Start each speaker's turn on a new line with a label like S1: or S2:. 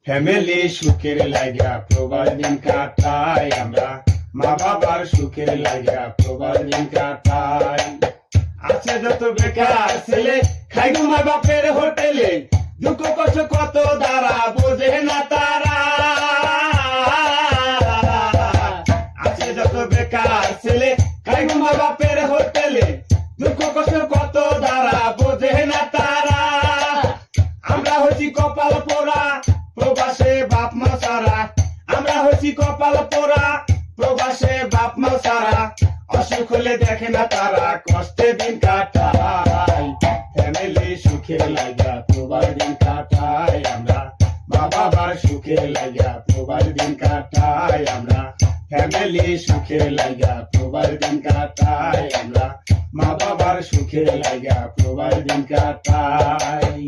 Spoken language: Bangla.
S1: ফ্যামিলি সুখের লাগা প্রবাস দিন কাটাই আমরা, মা বাবার সুখের লাগা প্রবাস দিন কাটাই। আছে যত বেকার ছেলে খাই গো মা বাপের হোটেলে, দুঃখ কষ্ট কত দ্বারা বোঝে না তারা। আছে যত বেকার ছেলে খাই গো মা বাপের হোটেলে, দুঃখ কষ্ট কত দ্বারা বোঝে না তারা। আমরা হচ্ছি কপাল পোড়া প্রবাসে বাপ মা সারা, আমরা হচ্ছি কপাল পোড়া প্রবাসে বাপ মা সারা। অসুখ হলে দেখে না তারা, কষ্টে দিন কাটাই। ফ্যামিলি সুখের লাগা প্রবাস দিন কাটাই আমরা, মা বাবার সুখের লাগা প্রবাস দিন কাটাই আমরা। ফ্যামিলি সুখের লাগা প্রবাস দিন কাটাই আমরা, মা বাবার সুখের লাগা প্রবাস দিন কাটাই।